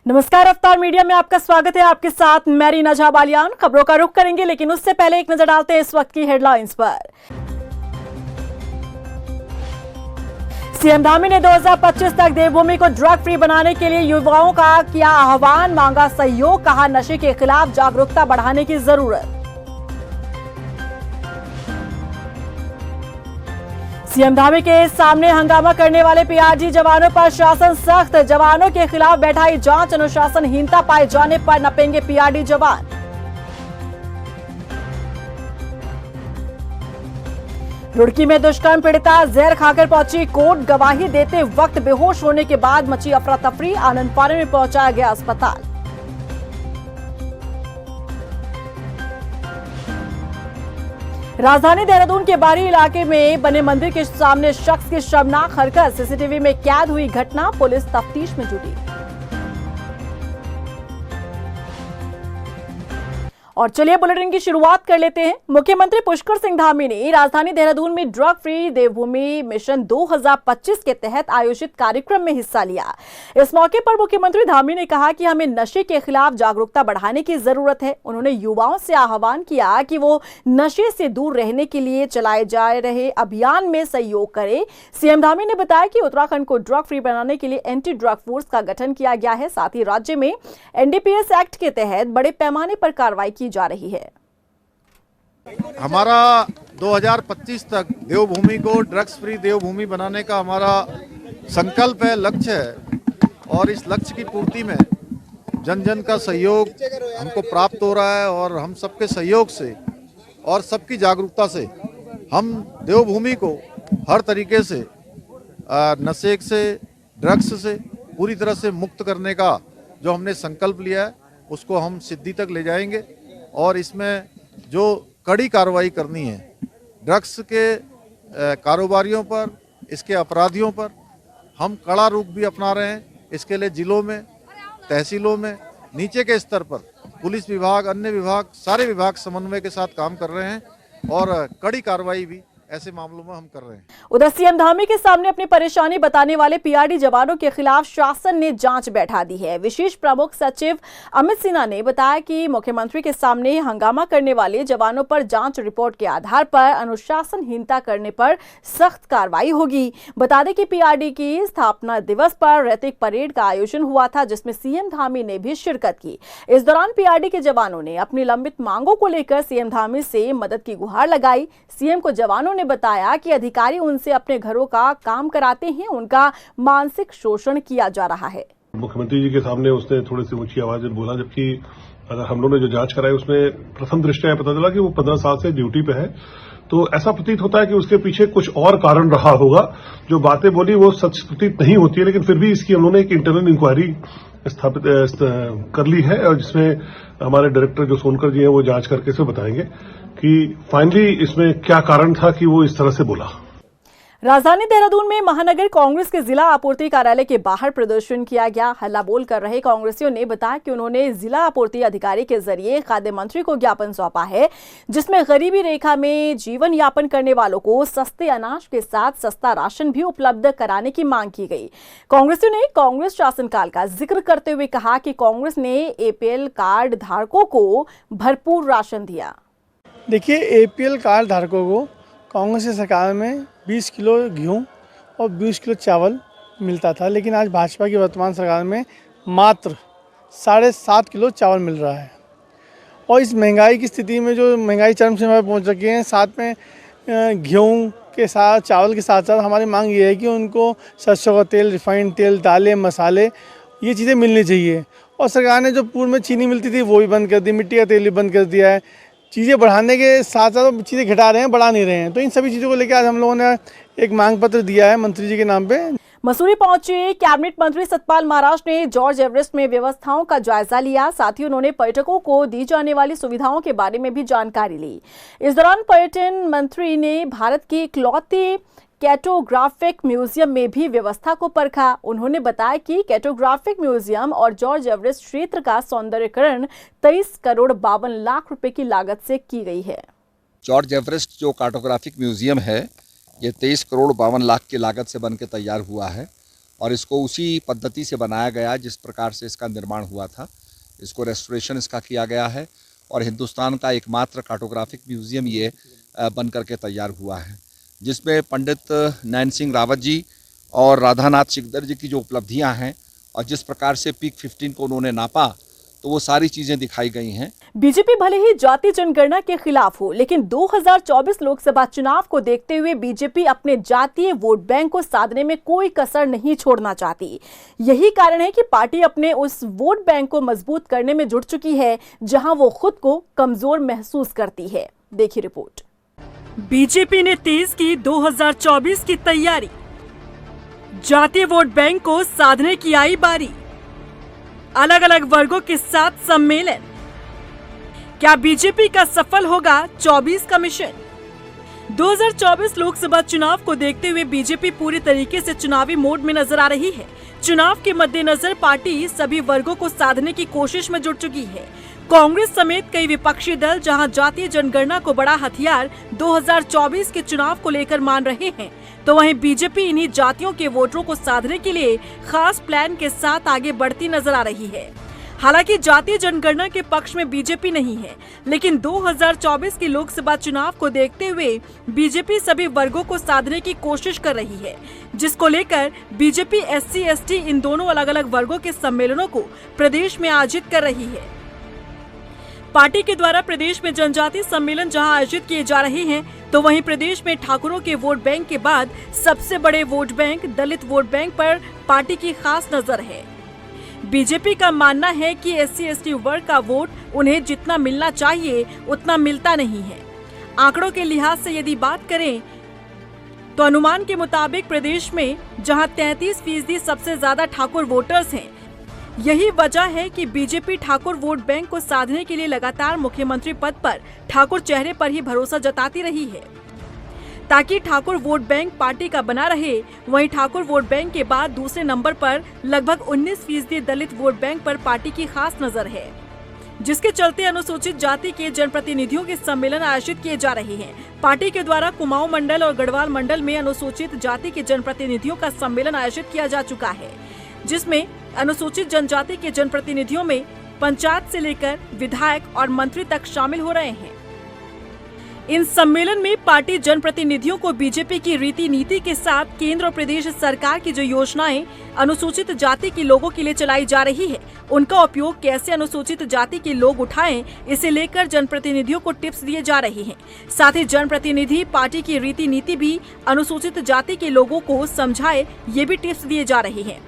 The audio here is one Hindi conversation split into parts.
नमस्कार, अवतार मीडिया में आपका स्वागत है। आपके साथ मैं रीना झा बालियान। खबरों का रुख करेंगे, लेकिन उससे पहले एक नजर डालते हैं इस वक्त की हेडलाइंस पर। सीएम धामी ने 2025 तक देवभूमि को ड्रग फ्री बनाने के लिए युवाओं का किया आह्वान, मांगा सहयोग, कहा नशे के खिलाफ जागरूकता बढ़ाने की जरूरत। सीएम धामी के सामने हंगामा करने वाले पीआरडी जवानों पर शासन सख्त, जवानों के खिलाफ बैठाई जांच, अनुशासनहीनता पाए जाने पर नपेंगे पीआरडी जवान। रुड़की में दुष्कर्म पीड़िता जहर खाकर पहुंची कोर्ट, गवाही देते वक्त बेहोश होने के बाद मची अफरा तफरी, आनंद पारे में पहुंचाया गया अस्पताल। राजधानी देहरादून के बारी इलाके में बने मंदिर के सामने शख्स की शर्मनाक हरकत, सीसीटीवी में कैद हुई घटना, पुलिस तफ्तीश में जुटी। और चलिए बुलेटिन की शुरुआत कर लेते हैं। मुख्यमंत्री पुष्कर सिंह धामी ने राजधानी देहरादून में ड्रग फ्री देवभूमि मिशन 2025 के तहत आयोजित कार्यक्रम में हिस्सा लिया। इस मौके पर मुख्यमंत्री धामी ने कहा कि हमें नशे के खिलाफ जागरूकता बढ़ाने की जरूरत है। उन्होंने युवाओं से आह्वान किया कि वो नशे से दूर रहने के लिए चलाए जा रहे अभियान में सहयोग करें। सीएम धामी ने बताया कि उत्तराखंड को ड्रग फ्री बनाने के लिए एंटी ड्रग फोर्स का गठन किया गया है। साथ ही राज्य में एनडीपीएस एक्ट के तहत बड़े पैमाने पर कार्रवाई की जा रही है। हमारा 2025 तक देवभूमि को ड्रग्स फ्री देवभूमि बनाने का हमारा संकल्प है, लक्ष्य है। और इस लक्ष्य की पूर्ति में जन जन का सहयोग हमको प्राप्त हो रहा है और हम सबके सहयोग से और सबकी जागरूकता से हम देवभूमि को हर तरीके से नशे से, ड्रग्स से पूरी तरह से मुक्त करने का जो हमने संकल्प लिया है उसको हम सिद्धि तक ले जाएंगे। और इसमें जो कड़ी कार्रवाई करनी है ड्रग्स के कारोबारियों पर, इसके अपराधियों पर, हम कड़ा रुख भी अपना रहे हैं। इसके लिए जिलों में, तहसीलों में, नीचे के स्तर पर पुलिस विभाग, अन्य विभाग, सारे विभाग समन्वय के साथ काम कर रहे हैं और कड़ी कार्रवाई भी ऐसे मामलों में हम कर रहे हैं। उधर सीएम धामी के सामने अपनी परेशानी बताने वाले पीआरडी जवानों के खिलाफ शासन ने जांच बैठा दी है। विशेष प्रमुख सचिव अमित सिन्हा ने बताया कि मुख्यमंत्री के सामने हंगामा करने वाले जवानों पर जांच रिपोर्ट के आधार पर अनुशासनहीनता करने पर सख्त कार्रवाई होगी। बता दें कि पीआरडी की स्थापना दिवस पर रैतिक परेड का आयोजन हुआ था, जिसमें सीएम धामी ने भी शिरकत की। इस दौरान पीआरडी के जवानों ने अपनी लंबित मांगों को लेकर सीएम धामी से मदद की गुहार लगाई। सीएम को जवानों ने बताया कि अधिकारी उनसे अपने घरों का काम कराते हैं, उनका मानसिक शोषण किया जा रहा है। मुख्यमंत्री जी के सामने उसने थोड़ी सी ऊंची आवाज में बोला, जबकि अगर हम लोगों ने जो जांच कराई उसमें प्रथम दृष्टया पता चला कि वो 15 साल से ड्यूटी पे है। तो ऐसा प्रतीत होता है कि उसके पीछे कुछ और कारण रहा होगा। जो बातें बोली वो सच प्रतीत नहीं होती है, लेकिन फिर भी इसकी हम लोगों ने एक इंटरनल इंक्वायरी स्थापित कर ली है और जिसमें हमारे डायरेक्टर जो सोनकर जी हैं वो जांच करके इसे बताएंगे कि फाइनली इसमें क्या कारण था कि वो इस तरह से बोला। राजधानी देहरादून में महानगर कांग्रेस के जिला आपूर्ति कार्यालय के बाहर प्रदर्शन किया गया। हल्ला बोल कर रहे कांग्रेसियों ने बताया कि उन्होंने जिला आपूर्ति अधिकारी के जरिए खाद्य मंत्री को ज्ञापन सौंपा है, जिसमें गरीबी रेखा में जीवन यापन करने वालों को सस्ते अनाज के साथ सस्ता राशन भी उपलब्ध कराने की मांग की गई। कांग्रेसियों ने कांग्रेस शासनकाल का जिक्र करते हुए कहा कि कांग्रेस ने एपीएल कार्ड धारकों को भरपूर राशन दिया। देखिए, एपीएल कार्ड धारकों को कांग्रेस की सरकार में 20 किलो गेहूँ और 20 किलो चावल मिलता था, लेकिन आज भाजपा की वर्तमान सरकार में मात्र 7.5 किलो चावल मिल रहा है। और इस महंगाई की स्थिति में जो महंगाई चरम सीमा पर पहुंच रखी है, साथ में गेहूँ के साथ, चावल के साथ साथ हमारी मांग ये है कि उनको सरसों का तेल, रिफाइंड तेल, दालें, मसाले, ये चीज़ें मिलनी चाहिए। और सरकार ने जो पूर्व में चीनी मिलती थी वो भी बंद कर दी, मिट्टी का तेल भी बंद कर दिया है। चीज़ें बढ़ाने के साथ साथ चीज़ें घटा रहे हैं, बढ़ा नहीं रहे हैं। तो इन सभी चीज़ों को लेकर आज हम लोगों ने एक मांग पत्र दिया है मंत्री जी के नाम पे। मसूरी पहुंचे कैबिनेट मंत्री सतपाल महाराज ने जॉर्ज एवरेस्ट में व्यवस्थाओं का जायजा लिया। साथ ही उन्होंने पर्यटकों को दी जाने वाली सुविधाओं के बारे में भी जानकारी ली। इस दौरान पर्यटन मंत्री ने भारत की इकलौती कैटोग्राफिक म्यूजियम में भी व्यवस्था को परखा। उन्होंने बताया कि कैटोग्राफिक म्यूजियम और जॉर्ज एवरेस्ट क्षेत्र का सौंदर्यीकरण 23 करोड़ 52 लाख रुपए की लागत से की गई है। जॉर्ज एवरेस्ट जो कार्टोग्राफिक म्यूजियम है, ये 23 करोड़ 52 लाख की लागत से बनकर तैयार हुआ है और इसको उसी पद्धति से बनाया गया जिस प्रकार से इसका निर्माण हुआ था। इसको रेस्टोरेशन इसका किया गया है और हिंदुस्तान का एकमात्र कार्टोग्राफिक म्यूजियम ये बन करके तैयार हुआ है, जिसमें पंडित नैन सिंह रावत जी और राधानाथ सिकदर जी की जो उपलब्धियां हैं और जिस प्रकार से पीक 15 को उन्होंने नापा, तो वो सारी चीजें दिखाई गई हैं। बीजेपी भले ही जाति जनगणना के खिलाफ हो, लेकिन 2024 लोकसभा चुनाव को देखते हुए बीजेपी अपने जातीय वोट बैंक को साधने में कोई कसर नहीं छोड़ना चाहती। यही कारण है कि पार्टी अपने उस वोट बैंक को मजबूत करने में जुट चुकी है, जहां वो खुद को कमजोर महसूस करती है। देखिए रिपोर्ट। बीजेपी ने तेज की 2024 की तैयारी, जातीय वोट बैंक को साधने की आई बारी। अलग अलग वर्गों के साथ सम्मेलन, क्या बीजेपी का सफल होगा 24 का मिशन? 2024 लोकसभा चुनाव को देखते हुए बीजेपी पूरी तरीके से चुनावी मोड में नजर आ रही है। चुनाव के मद्देनजर पार्टी सभी वर्गों को साधने की कोशिश में जुट चुकी है। कांग्रेस समेत कई विपक्षी दल जहां जातीय जनगणना को बड़ा हथियार 2024 के चुनाव को लेकर मान रहे हैं, तो वहीं बीजेपी इन्हीं जातियों के वोटरों को साधने के लिए खास प्लान के साथ आगे बढ़ती नजर आ रही है। हालांकि जातीय जनगणना के पक्ष में बीजेपी नहीं है, लेकिन 2024 के लोकसभा चुनाव को देखते हुए बीजेपी सभी वर्गों को साधने की कोशिश कर रही है, जिसको लेकर बीजेपी SC ST इन दोनों अलग अलग वर्गों के सम्मेलनों को प्रदेश में आयोजित कर रही है। पार्टी के द्वारा प्रदेश में जनजातीय सम्मेलन जहां आयोजित किए जा रहे हैं, तो वहीं प्रदेश में ठाकुरों के वोट बैंक के बाद सबसे बड़े वोट बैंक दलित वोट बैंक पर पार्टी की खास नजर है। बीजेपी का मानना है कि SC ST वर्ग का वोट उन्हें जितना मिलना चाहिए उतना मिलता नहीं है। आंकड़ों के लिहाज से यदि बात करें तो अनुमान के मुताबिक प्रदेश में जहां 33% सबसे ज्यादा ठाकुर वोटर्स हैं, यही वजह है कि बीजेपी ठाकुर वोट बैंक को साधने के लिए लगातार मुख्यमंत्री पद पर ठाकुर चेहरे पर ही भरोसा जताती रही है, ताकि ठाकुर वोट बैंक पार्टी का बना रहे। वहीं ठाकुर वोट बैंक के बाद दूसरे नंबर पर लगभग 19% दलित वोट बैंक पर पार्टी की खास नजर है, जिसके चलते अनुसूचित जाति के जनप्रतिनिधियों के सम्मेलन आयोजित किए जा रहे हैं। पार्टी के द्वारा कुमाऊं मंडल और गढ़वाल मंडल में अनुसूचित जाति के जनप्रतिनिधियों का सम्मेलन आयोजित किया जा चुका है, जिसमें अनुसूचित जनजाति के जनप्रतिनिधियों में पंचायत से लेकर विधायक और मंत्री तक शामिल हो रहे हैं। इन सम्मेलन में पार्टी जनप्रतिनिधियों को बीजेपी की रीति नीति के साथ केंद्र और प्रदेश सरकार की जो योजनाएं अनुसूचित जाति के लोगों के लिए चलाई जा रही है, उनका उपयोग कैसे अनुसूचित जाति के लोग उठाएं, इसे लेकर जनप्रतिनिधियों को टिप्स दिए जा रहे हैं। साथ ही जनप्रतिनिधि पार्टी की रीति नीति भी अनुसूचित जाति के लोगों को समझाए, ये भी टिप्स दिए जा रहे हैं।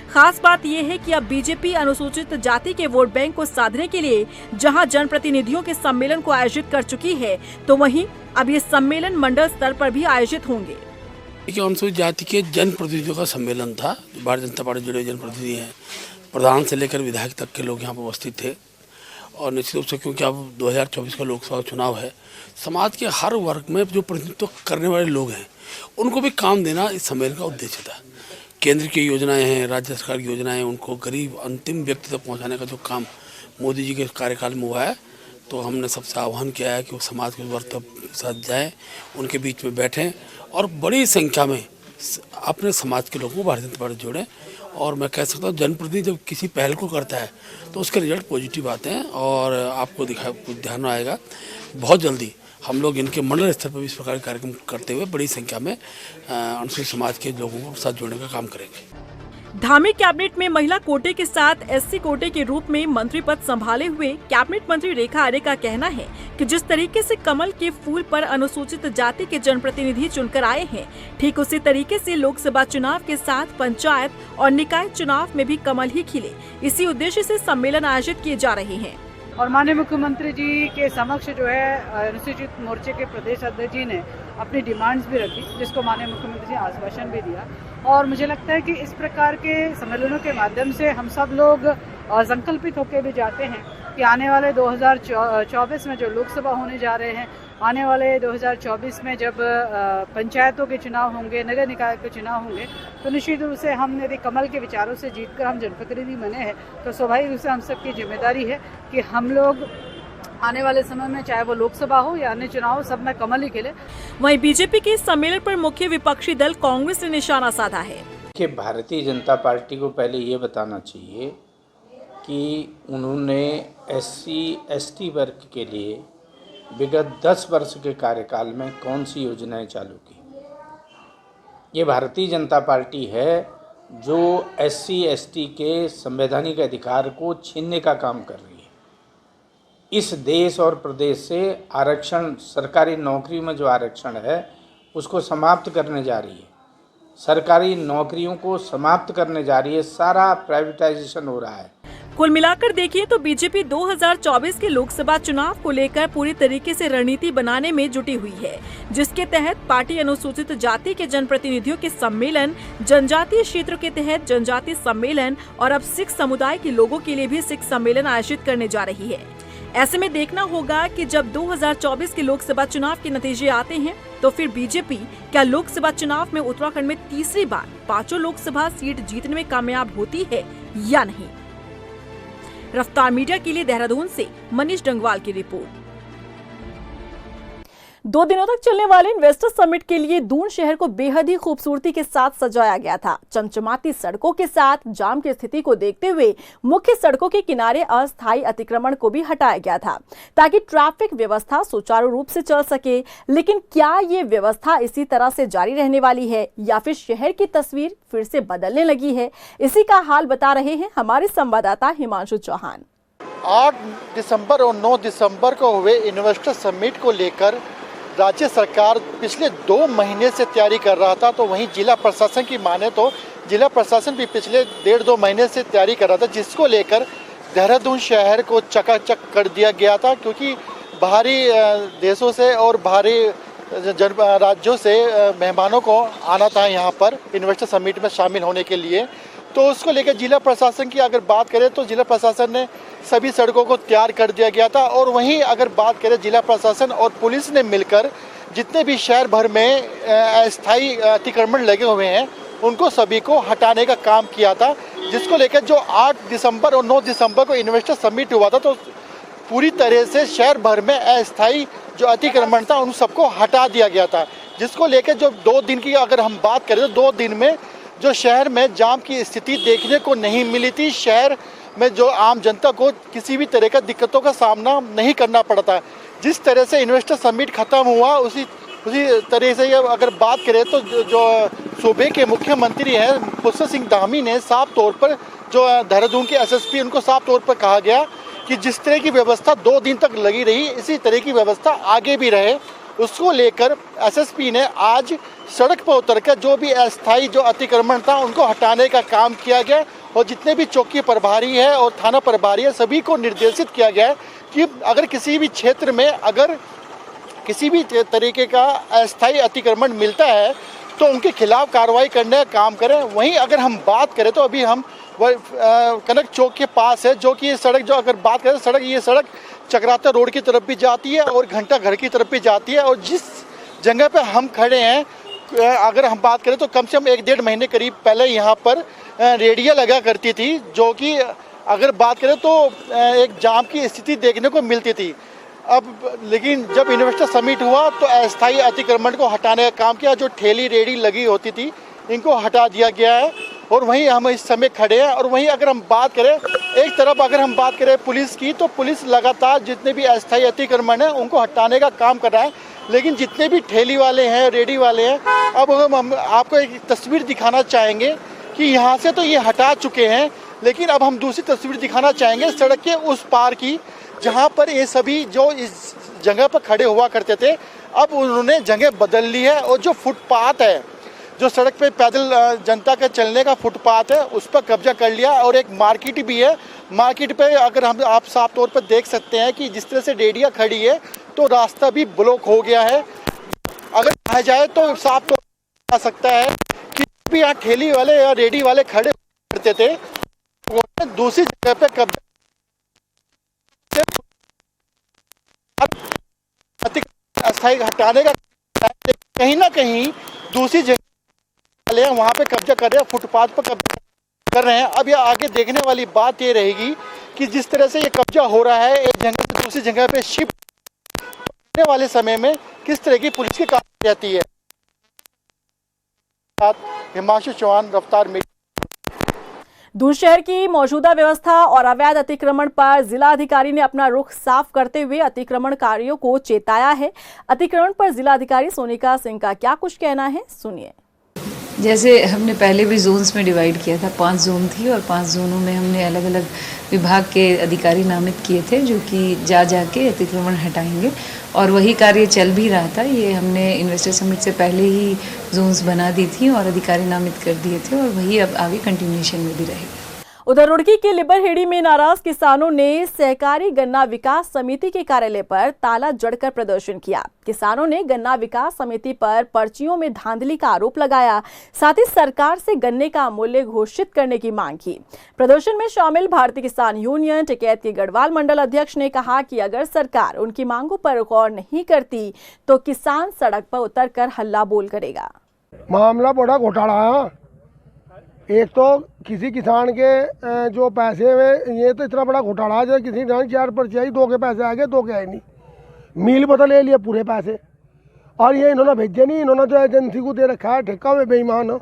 खास बात यह है कि अब बीजेपी अनुसूचित जाति के वोट बैंक को साधने के लिए जहां जनप्रतिनिधियों के सम्मेलन को आयोजित कर चुकी है, तो वहीं अब ये सम्मेलन मंडल स्तर पर भी आयोजित होंगे। अनुसूचित जाति के जनप्रतिनिधियों का सम्मेलन था। भारतीय जनता पार्टी जुड़े जनप्रतिनिधि हैं, प्रधान से लेकर विधायक तक के लोग यहाँ पर उपस्थित थे। और निश्चित रूप से क्योंकि अब 2024 का लोकसभा चुनाव है, समाज के हर वर्ग में जो प्रतिनिधित्व करने वाले लोग हैं, उनको भी काम देना इस सम्मेलन का उद्देश्य था। केंद्र की योजनाएं हैं, राज्य सरकार की योजनाएं, उनको गरीब अंतिम व्यक्ति तक पहुंचाने का जो काम मोदी जी के कार्यकाल में हुआ है, तो हमने सबसे आह्वान किया है कि वो समाज के वर्ग के साथ जाएं, उनके बीच में बैठें और बड़ी संख्या में अपने समाज के लोगों को भारतीय जनता पार्टी जोड़ें। और मैं कह सकता हूँ जनप्रतिनिधि जब किसी पहल को करता है तो उसके रिजल्ट पॉजिटिव आते हैं और आपको ध्यान आएगा। बहुत जल्दी हम लोग इनके मंडल स्तर पर भी इस प्रकार के कार्यक्रम करते हुए बड़ी संख्या में अनुसूचित समाज के लोगों को साथ जोड़ने का काम करेंगे। धामी कैबिनेट में महिला कोटे के साथ SC कोटे के रूप में मंत्री पद संभाले हुए कैबिनेट मंत्री रेखा आर्य का कहना है कि जिस तरीके से कमल के फूल पर अनुसूचित जाति के जनप्रतिनिधि चुनकर आए हैं, ठीक उसी तरीके से लोकसभा चुनाव के साथ पंचायत और निकाय चुनाव में भी कमल ही खिले। इसी उद्देश्य से सम्मेलन आयोजित किए जा रहे हैं। और माननीय मुख्यमंत्री जी के समक्ष जो है अनुसूचित मोर्चे के प्रदेश अध्यक्ष जी ने अपनी डिमांड्स भी रखी, जिसको माननीय मुख्यमंत्री जी ने आश्वासन भी दिया। और मुझे लगता है कि इस प्रकार के सम्मेलनों के माध्यम से हम सब लोग संकल्पित होकर भी जाते हैं कि आने वाले 2024 में जो लोकसभा होने जा रहे हैं, आने वाले 2024 में जब पंचायतों के चुनाव होंगे, नगर निकाय के चुनाव होंगे, तो निश्चित रूप से हम यदि कमल के विचारों से जीतकर हम जनप्रतिनिधि बने हैं, तो स्वाभाविक रूप से हम सबकी जिम्मेदारी है कि हम लोग आने वाले समय में चाहे वो लोकसभा हो या अन्य चुनाव हो, सब में कमल ही खिले। वहीं बीजेपी के इस सम्मेलन पर मुख्य विपक्षी दल कांग्रेस ने निशाना साधा है। कि भारतीय जनता पार्टी को पहले ये बताना चाहिए कि उन्होंने SC ST वर्ग के लिए विगत 10 वर्ष के कार्यकाल में कौन सी योजनाएं चालू की। ये भारतीय जनता पार्टी है जो SC ST के संवैधानिक अधिकार को छीनने का काम कर रही है। इस देश और प्रदेश से आरक्षण, सरकारी नौकरी में जो आरक्षण है उसको समाप्त करने जा रही है। सरकारी नौकरियों को समाप्त करने जा रही है। सारा प्राइवेटाइजेशन हो रहा है। कुल मिलाकर देखिए तो बीजेपी 2024 के लोकसभा चुनाव को लेकर पूरी तरीके से रणनीति बनाने में जुटी हुई है, जिसके तहत पार्टी अनुसूचित जाति के जनप्रतिनिधियों के सम्मेलन, जनजातीय क्षेत्रों के तहत जनजातीय सम्मेलन और अब सिख समुदाय के लोगों के लिए भी सिख सम्मेलन आयोजित करने जा रही है। ऐसे में देखना होगा कि जब 2024 के लोकसभा चुनाव के नतीजे आते हैं तो फिर बीजेपी क्या लोकसभा चुनाव में उत्तराखंड में तीसरी बार 5 लोकसभा सीट जीतने में कामयाब होती है या नहीं। रफ्तार मीडिया के लिए देहरादून से मनीष डंगवाल की रिपोर्ट। 2 दिनों तक चलने वाले इन्वेस्टर समिट के लिए दून शहर को बेहद ही खूबसूरती के साथ सजाया गया था। चमचमाती सड़कों के साथ जाम की स्थिति को देखते हुए मुख्य सड़कों के किनारे अस्थायी अतिक्रमण को भी हटाया गया था ताकि ट्रैफिक व्यवस्था सुचारू रूप से चल सके। लेकिन क्या ये व्यवस्था इसी तरह से जारी रहने वाली है या फिर शहर की तस्वीर फिर से बदलने लगी है? इसी का हाल बता रहे हैं हमारे संवाददाता हिमांशु चौहान। 8 दिसंबर और 9 दिसंबर को हुए इन्वेस्टर समिट को लेकर राज्य सरकार पिछले 2 महीने से तैयारी कर रहा था, तो वहीं जिला प्रशासन की माने तो जिला प्रशासन भी पिछले 1.5-2 महीने से तैयारी कर रहा था, जिसको लेकर देहरादून शहर को चकाचक कर दिया गया था। क्योंकि बाहरी देशों से और बाहरी राज्यों से मेहमानों को आना था यहाँ पर इन्वेस्टर समिट में शामिल होने के लिए। तो उसको लेकर जिला प्रशासन की अगर बात करें तो जिला प्रशासन ने सभी सड़कों को तैयार कर दिया गया था। और वहीं अगर बात करें जिला प्रशासन और पुलिस ने मिलकर जितने भी शहर भर में अस्थायी अतिक्रमण लगे हुए हैं उनको सभी को हटाने का काम किया था, जिसको लेकर जो 8 दिसंबर और 9 दिसंबर को इन्वेस्टर समिट हुआ था तो पूरी तरह से शहर भर में अस्थायी जो अतिक्रमण था उन सबको हटा दिया गया था। जिसको लेकर जो 2 दिन की अगर हम बात करें तो 2 दिन में जो शहर में जाम की स्थिति देखने को नहीं मिली थी। शहर में जो आम जनता को किसी भी तरह का दिक्कतों का सामना नहीं करना पड़ा था। जिस तरह से इन्वेस्टर समिट खत्म हुआ उसी तरह से अगर बात करें तो जो सूबे के मुख्यमंत्री हैं पुष्कर सिंह धामी ने साफ तौर पर जो देहरादून के SSP उनको साफ तौर पर कहा गया कि जिस तरह की व्यवस्था 2 दिन तक लगी रही इसी तरह की व्यवस्था आगे भी रहे। उसको लेकर SSP ने आज सड़क पर उतरकर जो भी अस्थायी जो अतिक्रमण था उनको हटाने का काम किया गया और जितने भी चौकी प्रभारी है और थाना प्रभारी है सभी को निर्देशित किया गया है कि अगर किसी भी क्षेत्र में अगर किसी भी तरीके का अस्थायी अतिक्रमण मिलता है तो उनके खिलाफ कार्रवाई करने का काम करें। वहीं अगर हम बात करें तो अभी हम कनक चौक के पास है, जो कि ये सड़क जो अगर बात करें ये सड़क चक्राता रोड की तरफ भी जाती है और घंटा घर की तरफ भी जाती है। और जिस जगह पे हम खड़े हैं अगर हम बात करें तो कम से कम 1-1.5 महीने करीब पहले यहाँ पर रेडिया लगा करती थी, जो कि अगर बात करें तो एक जाम की स्थिति देखने को मिलती थी। अब लेकिन जब इन्वेस्टर समिट हुआ तो अस्थायी अतिक्रमण को हटाने का काम किया। जो ठेली रेडी लगी होती थी इनको हटा दिया गया है और वहीं हम इस समय खड़े हैं। और वहीं अगर हम बात करें एक तरफ अगर हम बात करें पुलिस की तो पुलिस लगातार जितने भी अस्थायी अतिक्रमण हैं उनको हटाने का काम कर रहा है। लेकिन जितने भी ठेली वाले हैं रेडी वाले हैं, अब हम आपको एक तस्वीर दिखाना चाहेंगे कि यहाँ से तो ये हटा चुके हैं, लेकिन अब हम दूसरी तस्वीर दिखाना चाहेंगे सड़क के उस पार की, जहाँ पर ये सभी जो इस जगह पर खड़े हुआ करते थे अब उन्होंने जगह बदल ली है। और जो फुटपाथ है, जो सड़क पे पैदल जनता का चलने का फुटपाथ है, उस पर कब्जा कर लिया। और एक मार्केट भी है, मार्केट पे अगर आप साफ तौर पर देख सकते हैं कि जिस तरह से रेडिया खड़ी है तो रास्ता भी ब्लॉक हो गया है। अगर कहा जाए तो साफ तौर पर आ सकता है कि भी यहाँ ठेली वाले या रेडी वाले खड़े करते थे वो दूसरी जगह पे कब्जा अस्थायी हटाने का कहीं ना कहीं दूसरी जगह वाले वहाँ पे कब्जा कर रहे हैं, फुटपाथ पर कब्जा कर रहे हैं। अब ये आगे देखने वाली बात ये रहेगी कि जिस तरह से ये कब्जा हो रहा है एक जगह से दूसरी जगह पे शिफ्ट होने वाले समय में किस तरह की पुलिस की कार्रवाई रहती है। हिमांशु चौहान, रफ्तार मीडिया। दून शहर की मौजूदा व्यवस्था और अवैध अतिक्रमण पर जिलाधिकारी ने अपना रुख साफ करते हुए अतिक्रमणकारियों को चेताया है। अतिक्रमण पर जिलाधिकारी सोनिका सिंह का क्या कुछ कहना है, सुनिए। जैसे हमने पहले भी जोन्स में डिवाइड किया था, 5 जोन थी और 5 जोनों में हमने अलग अलग विभाग के अधिकारी नामित किए थे जो कि जाके अतिक्रमण हटाएंगे और वही कार्य चल भी रहा था। ये हमने इन्वेस्टर समिट से पहले ही जोन्स बना दी थी और अधिकारी नामित कर दिए थे और वही अब आगे कंटिन्यूएशन में भी रहेगा। उधर रुड़की के लिबरहेड़ी में नाराज किसानों ने सहकारी गन्ना विकास समिति के कार्यालय पर ताला जड़कर प्रदर्शन किया। किसानों ने गन्ना विकास समिति पर पर्चियों में धांधली का आरोप लगाया, साथ ही सरकार से गन्ने का मूल्य घोषित करने की मांग की। प्रदर्शन में शामिल भारतीय किसान यूनियन टिकैत के गढ़वाल मंडल अध्यक्ष ने कहा कि अगर सरकार उनकी मांगों पर गौर नहीं करती तो किसान सड़क पर उतरकर हल्ला बोल करेगा। मामला बड़ा घोटाला है। एक तो किसी किसान के जो पैसे में, ये तो इतना बड़ा घोटाला है जो किसी किसान 4 पर्ची आई, 2 के पैसे आ गए, 2 के आए नहीं। मिल बदल ले लिया पूरे पैसे और ये इन्होंने भेजे नहीं। इन्होंने जो एजेंसी को दे रखा है ठेका में बेईमान है।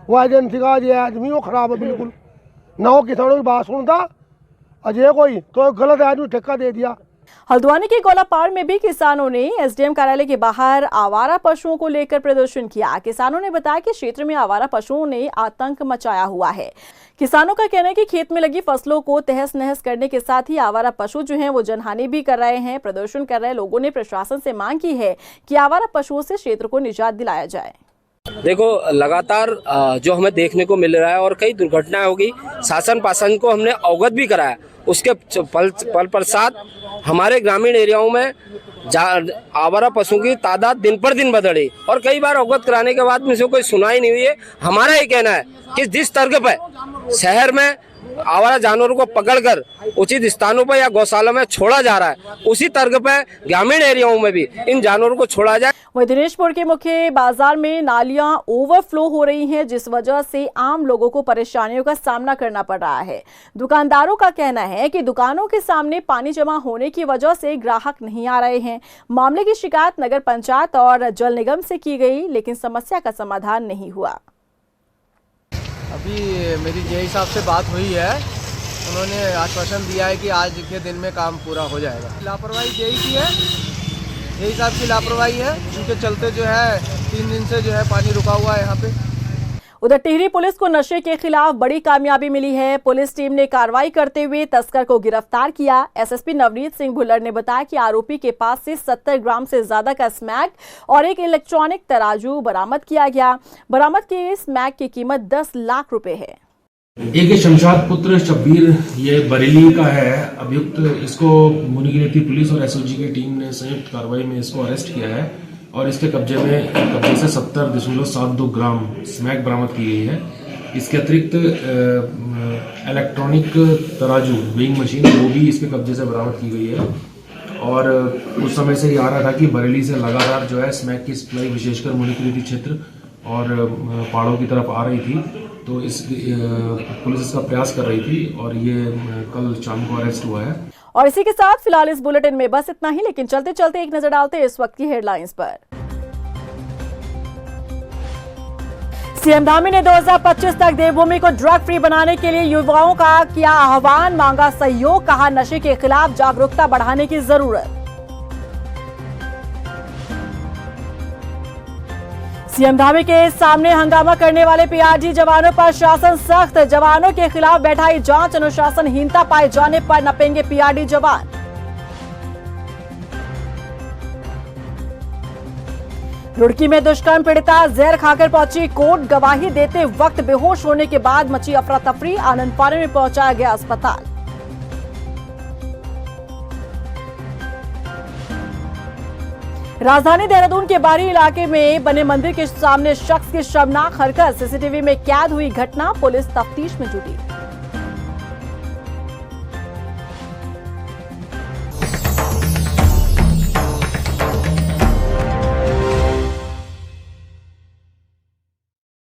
वो एजेंसी का ये आदमी वो खराब है बिल्कुल, ना वो किसानों की बात सुनता। अजय कोई तो गलत आदमी ठेका दे दिया। हल्द्वानी के गोलापाड़ में भी किसानों ने एसडीएम कार्यालय के बाहर आवारा पशुओं को लेकर प्रदर्शन किया। किसानों ने बताया कि क्षेत्र में आवारा पशुओं ने आतंक मचाया हुआ है। किसानों का कहना है कि खेत में लगी फसलों को तहस नहस करने के साथ ही आवारा पशु जो हैं वो जनहानि भी कर रहे हैं। प्रदर्शन कर रहे लोगों ने प्रशासन से मांग की है कि आवारा पशुओं से क्षेत्र को निजात दिलाया जाए। देखो, लगातार जो हमें देखने को मिल रहा है और कई दुर्घटनाएं होगी, शासन पासन को हमने अवगत भी कराया। उसके पल प्रसाद हमारे ग्रामीण एरियाओं में आवारा पशुओं की तादाद दिन पर दिन बढ़ रही और कई बार अवगत कराने के बाद मुझे कोई सुनाई नहीं हुई है। हमारा ये कहना है कि जिस तर्क पर शहर में आवारा जानवरों को पकड़कर उचित स्थानों पर या गौशाला में छोड़ा जा रहा है, उसी तर्क पर ग्रामीण एरियाओं में भी इन जानवरों को छोड़ा जाए। वहीं दिनेशपुर के मुख्य बाजार में नालियां ओवरफ्लो हो रही हैं, जिस वजह से आम लोगों को परेशानियों का सामना करना पड़ रहा है। दुकानदारों का कहना है कि दुकानों के सामने पानी जमा होने की वजह से ग्राहक नहीं आ रहे हैं। मामले की शिकायत नगर पंचायत और जल निगम से की गई, लेकिन समस्या का समाधान नहीं हुआ। अभी मेरी जेई साहब से बात हुई है, उन्होंने आश्वासन दिया है कि आज के दिन में काम पूरा हो जाएगा। लापरवाही जेई की है, जेई साहब की लापरवाही है, उनके चलते जो है 3 दिन से जो है पानी रुका हुआ है यहाँ पे। उधर टिहरी पुलिस को नशे के खिलाफ बड़ी कामयाबी मिली है। पुलिस टीम ने कार्रवाई करते हुए तस्कर को गिरफ्तार किया। एसएसपी नवनीत सिंह भुल्लर ने बताया कि आरोपी के पास से 70 ग्राम से ज्यादा का स्मैक और एक इलेक्ट्रॉनिक तराजू बरामद किया गया। बरामद किए स्मैक की कीमत 10 लाख रुपए है। एक शमशाद पुत्र शब्बीर, ये बरेली का है अभियुक्त। इसको मुनिगिरती पुलिस और एसओजी की टीम ने संयुक्त कार्रवाई में इसको अरेस्ट किया है और इसके कब्जे से 70.72 ग्राम स्मैक बरामद की गई है। इसके अतिरिक्त इलेक्ट्रॉनिक तराजू वेइंग मशीन वो भी इसके कब्जे से बरामद की गई है। और उस समय से ये आ रहा था कि बरेली से लगातार जो है स्मैक की सप्लाई विशेषकर मुनिगिरती क्षेत्र और पहाड़ों की तरफ आ रही थी, तो इस पुलिस इसका प्रयास कर रही थी और ये कल शाम को अरेस्ट हुआ है। और इसी के साथ फिलहाल इस बुलेटिन में बस इतना ही, लेकिन चलते चलते एक नजर डालते हैं इस वक्त की हेडलाइंस पर। सीएम धामी ने 2025 तक देवभूमि को ड्रग फ्री बनाने के लिए युवाओं का किया आह्वान, मांगा सहयोग, कहा नशे के खिलाफ जागरूकता बढ़ाने की जरूरत। सीएम धामी के सामने हंगामा करने वाले पीआरडी जवानों पर शासन सख्त, जवानों के खिलाफ बैठाई जांच, अनुशासनहीनता पाए जाने पर नपेंगे पीआरडी जवान। रुड़की में दुष्कर्म पीड़िता जहर खाकर पहुंची कोर्ट, गवाही देते वक्त बेहोश होने के बाद मची अफरा तफरी, आनंदपाड़े में पहुंचाया गया अस्पताल। राजधानी देहरादून के बाहरी इलाके में बने मंदिर के सामने शख्स की शर्मनाक हरकत, सीसीटीवी में कैद हुई घटना, पुलिस तफ्तीश में जुटी।